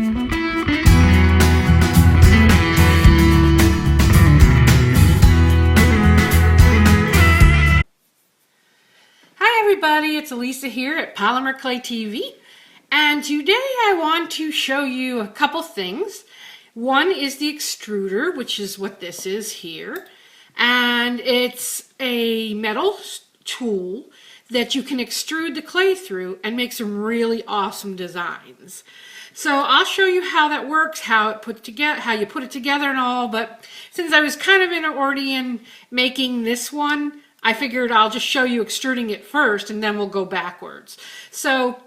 Everybody, it's Elisa here at Polymer Clay TV, and today I want to show you a couple things. One is the extruder, which is what this is here, and it's a metal tool that you can extrude the clay through and make some really awesome designs. So I'll show you how that works, how you put it together and all, but since I was kind of already in making this one, I figured I'll just show you extruding it first and then we'll go backwards. So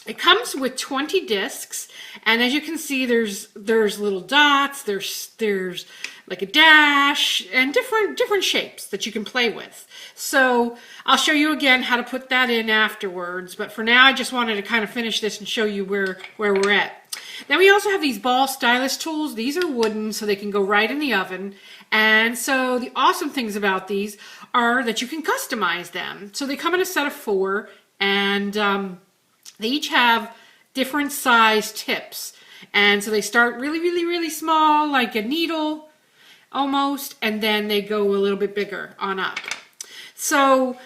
it comes with 20 discs, and as you can see there's little dots, there's like a dash, and different shapes that you can play with. So I'll show you again how to put that in afterwards, but for now I just wanted to kind of finish this and show you where we're at. Then we also have these ball stylus tools. These are wooden, so they can go right in the oven. And so the awesome things about these are that you can customize them. So they come in a set of 4, and they each have different size tips. And so they start really small, like a needle almost, and then they go a little bit bigger on up. So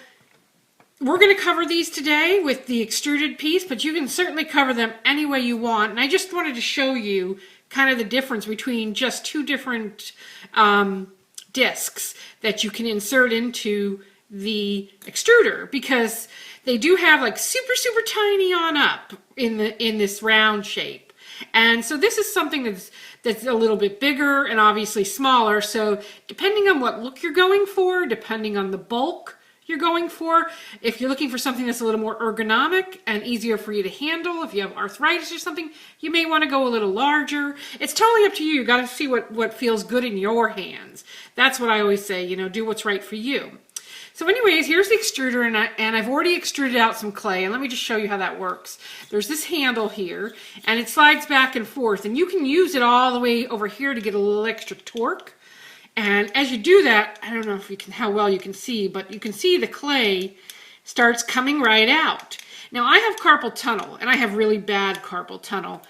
we're going to cover these today with the extruded piece, but you can certainly cover them any way you want. And I just wanted to show you kind of the difference between just 2 different discs that you can insert into the extruder, because they do have like super tiny on up in this round shape. And so this is something that's a little bit bigger and obviously smaller. So depending on what look you're going for, depending on the bulk you're going for, if you're looking for something that's a little more ergonomic and easier for you to handle, if you have arthritis or something, you may want to go a little larger. It's totally up to you. You got to see what feels good in your hands. That's what I always say, you know, do what's right for you. So anyways, here's the extruder, and I've already extruded out some clay, and let me just show you how that works. There's this handle here, and it slides back and forth, and you can use it all the way over here to get a little extra torque. And as you do that, I don't know if you can, how well you can see, but you can see the clay starts coming right out. Now I have carpal tunnel, and I have really bad carpal tunnel,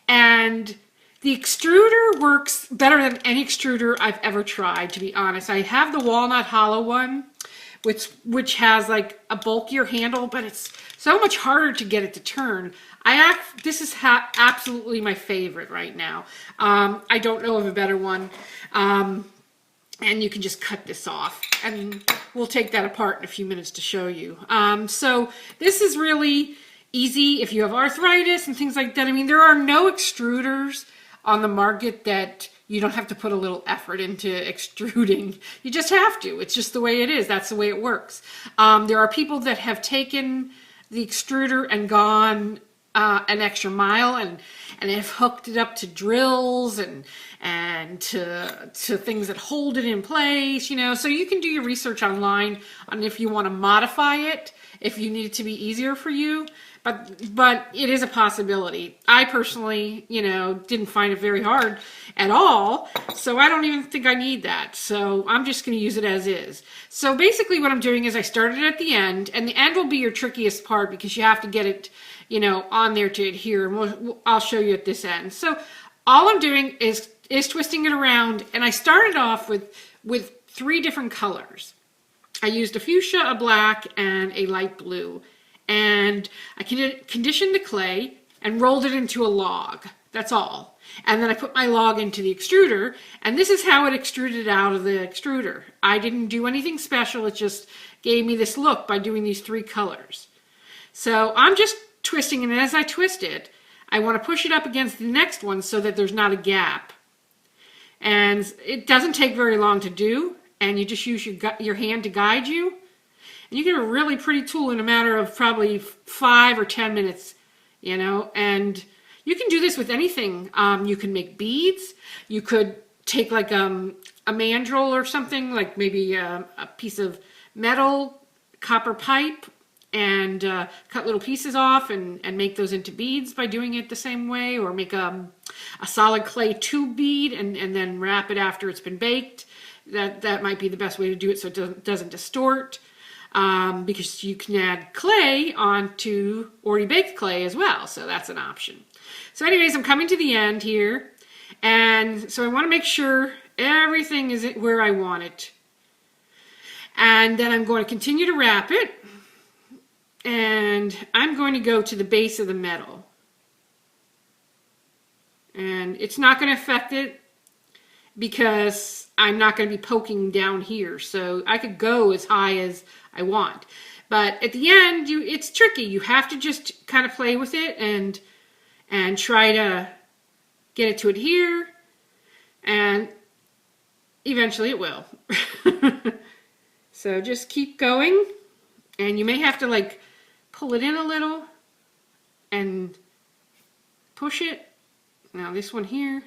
and the extruder works better than any extruder I've ever tried, to be honest. I have the walnut hollow one, which has like a bulkier handle, but it's so much harder to get it to turn. This is absolutely my favorite right now. I don't know of a better one. And you can just cut this off, and we'll take that apart in a few minutes to show you. So this is really easy if you have arthritis and things like that. I mean, there are no extruders on the market that you don't have to put a little effort into extruding. You just have to. It's just the way it is. That's the way it works. There are people that have taken the extruder and gone an extra mile and have hooked it up to drills and to things that hold it in place, you know. So you can do your research online on if you want to modify it, if you need it to be easier for you. But it is a possibility. I personally, you know, didn't find it very hard at all, so I don't even think I need that. So I'm just going to use it as is. So basically what I'm doing is I started at the end, and the end will be your trickiest part because you have to get it, you know, on there to adhere. And I'll show you at this end. So all I'm doing is twisting it around, and I started off with 3 different colors. I used a fuchsia, a black, and a light blue. And I conditioned the clay and rolled it into a log. That's all. And then I put my log into the extruder, and this is how it extruded out of the extruder. I didn't do anything special. It just gave me this look by doing these 3 colors. So I'm just twisting, and as I twist it, I want to push it up against the next one so that there's not a gap. And it doesn't take very long to do, and you just use your hand to guide you. And you get a really pretty tool in a matter of probably 5 or 10 minutes, you know. And you can do this with anything. You can make beads. You could take like a mandrel or something, like maybe a piece of metal, copper pipe, and cut little pieces off and make those into beads by doing it the same way, or make a solid clay tube bead and then wrap it after it's been baked. That might be the best way to do it so it doesn't distort. Because you can add clay onto already baked clay as well, so that's an option. So anyways, I'm coming to the end here. And so I want to make sure everything is where I want it. And then I'm going to continue to wrap it. And I'm going to go to the base of the metal. And it's not going to affect it because I'm not going to be poking down here. So I could go as high as I want. But at the end, it's tricky. You have to just kind of play with it and try to get it to adhere. And eventually it will. So just keep going. And you may have to like pull it in a little and push it. Now this one here,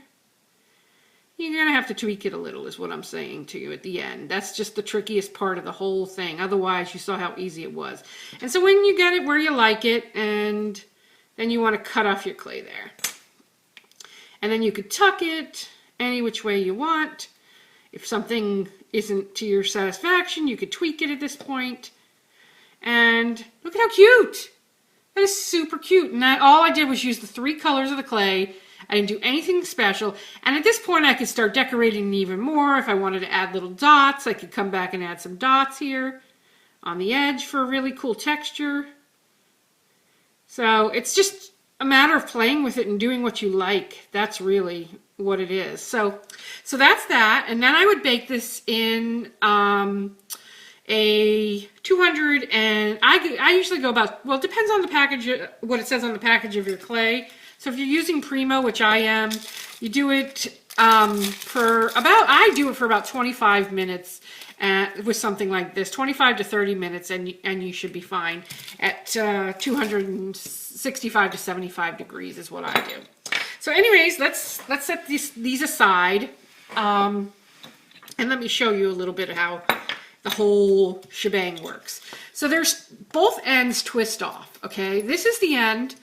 you're going to have to tweak it a little is what I'm saying to you at the end. That's just the trickiest part of the whole thing. Otherwise, you saw how easy it was. And so when you get it where you like it, and then you want to cut off your clay there. And then you could tuck it any which way you want. If something isn't to your satisfaction, you could tweak it at this point. And look at how cute. That is super cute. And all I did was use the 3 colors of the clay. I didn't do anything special. And at this point, I could start decorating even more. If I wanted to add little dots, I could come back and add some dots here on the edge for a really cool texture. So it's just a matter of playing with it and doing what you like. That's really what it is. So that's that. And then I would bake this in a 200, and I usually go about, well, it depends on the package, what it says on the package of your clay. So if you're using Primo, which I am, you do it I do it for about 25 minutes with something like this, 25 to 30 minutes, and you should be fine at 265 to 75 degrees is what I do. So anyways, let's set these aside, and let me show you a little bit of how the whole shebang works. So there's both ends twist off, okay? This is the end,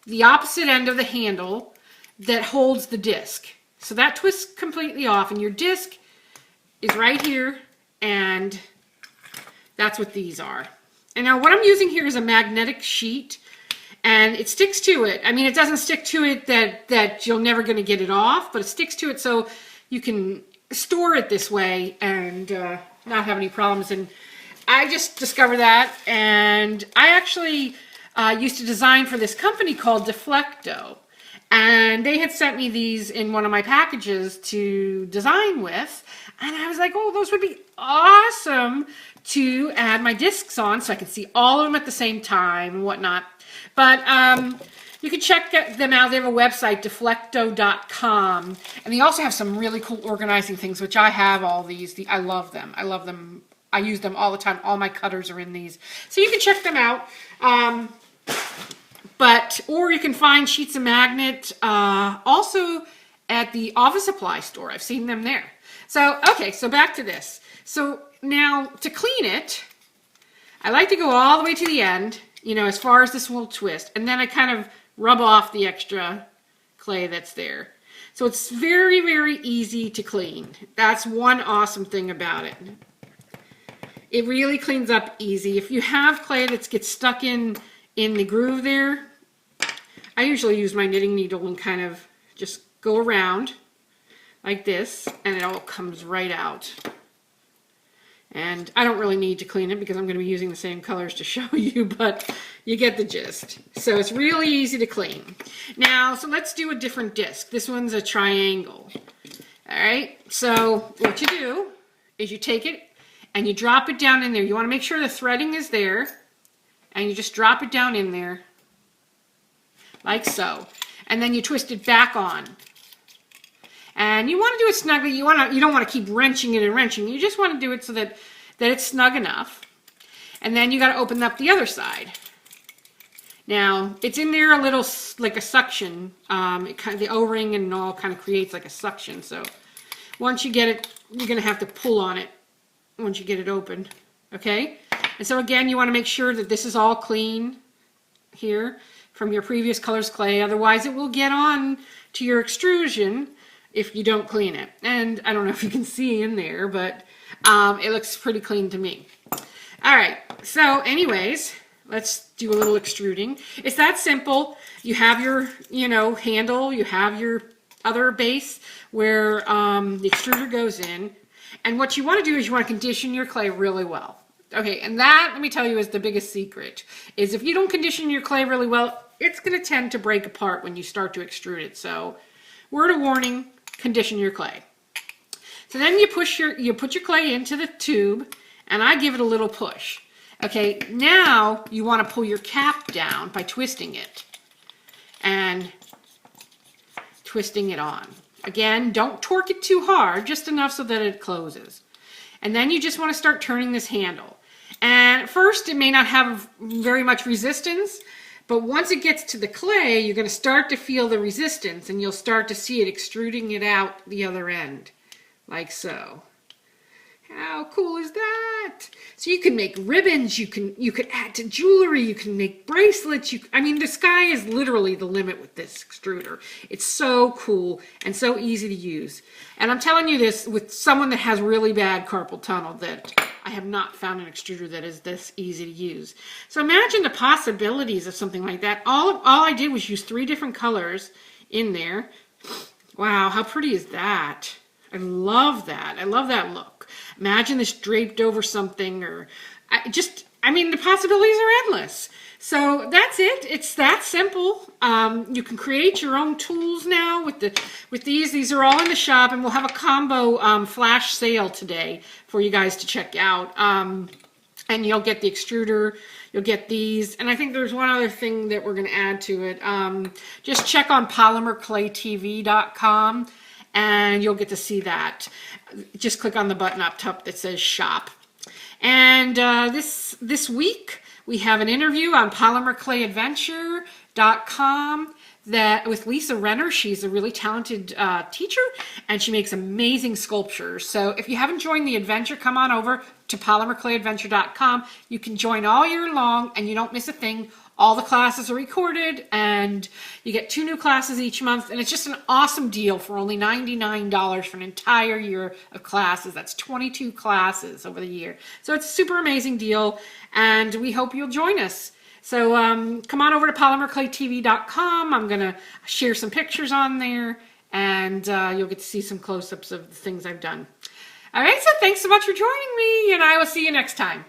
the opposite end of the handle that holds the disc. So that twists completely off, and your disc is right here, and that's what these are. And now what I'm using here is a magnetic sheet, and it sticks to it. I mean, it doesn't stick to it that you're never going to get it off, but it sticks to it so you can store it this way and not have any problems. And I just discovered that, and I actually used to design for this company called Deflecto, and they had sent me these in one of my packages to design with, and I was like, oh, those would be awesome to add my discs on so I could see all of them at the same time and whatnot. But you can check them out. They have a website, deflecto.com, and they also have some really cool organizing things, which I have all these. I love them. I love them. I use them all the time. All my cutters are in these. So you can check them out. Or you can find sheets of magnet also at the office supply store. I've seen them there. So, okay, so back to this. So now to clean it, I like to go all the way to the end, you know, as far as this will twist, and then I kind of rub off the extra clay that's there. So it's very, very easy to clean. That's one awesome thing about it. It really cleans up easy. If you have clay that gets stuck in the groove there, I usually use my knitting needle and kind of just go around like this, and it all comes right out. And I don't really need to clean it because I'm going to be using the same colors to show you, but you get the gist. So it's really easy to clean. Now, so let's do a different disc. This one's a triangle. All right, so what you do is you take it and you drop it down in there. You want to make sure the threading is there, and you just drop it down in there like so. And then you twist it back on. And you want to do it snugly. You don't want to keep wrenching it and wrenching. You just want to do it so that it's snug enough. And then you got to open up the other side. Now, it's in there a little like a suction. The O-ring and all kind of creates like a suction. So once you get it, you're going to have to pull on it once you get it open. Okay? And so again, you want to make sure that this is all clean here from your previous color's clay. Otherwise, it will get on to your extrusion if you don't clean it. And I don't know if you can see in there, but it looks pretty clean to me. All right, so anyways, let's do a little extruding. It's that simple. You have your, handle, you have your other base where the extruder goes in. And what you want to do is you want to condition your clay really well. Okay, and that, let me tell you, is the biggest secret. Is if you don't condition your clay really well, it's going to tend to break apart when you start to extrude it. So, word of warning, condition your clay. So then you put your clay into the tube, and I give it a little push. Okay, now you want to pull your cap down by twisting it. And twisting it on. Again, don't torque it too hard, just enough so that it closes. And then you just want to start turning this handle. And at first it may not have very much resistance, but once it gets to the clay, you're going to start to feel the resistance, and you'll start to see it extruding it out the other end, like so. How cool is that? So you can make ribbons, you could add to jewelry, you can make bracelets. I mean, the sky is literally the limit with this extruder. It's so cool and so easy to use. And I'm telling you this with someone that has really bad carpal tunnel, that I have not found an extruder that is this easy to use. So imagine the possibilities of something like that. All I did was use 3 different colors in there. Wow, how pretty is that? I love that. I love that look. Imagine this draped over something, or I mean, the possibilities are endless. So that's it. It's that simple. You can create your own tools now with these. These are all in the shop, and we'll have a combo flash sale today for you guys to check out. And you'll get the extruder, you'll get these, and I think there's one other thing that we're going to add to it. Just check on polymerclaytv.com. and you'll get to see that. Just click on the button up top that says shop. And this week we have an interview on polymerclayadventure.com with Lisa Renner. She's a really talented teacher, and she makes amazing sculptures. So if you haven't joined the adventure, come on over to polymerclayadventure.com. You can join all year long and you don't miss a thing. All the classes are recorded, and you get 2 new classes each month, and it's just an awesome deal for only $99 for an entire year of classes. That's 22 classes over the year. So it's a super amazing deal, and we hope you'll join us. So come on over to polymerclaytv.com. I'm going to share some pictures on there, and you'll get to see some close-ups of the things I've done. All right, so thanks so much for joining me, and I will see you next time.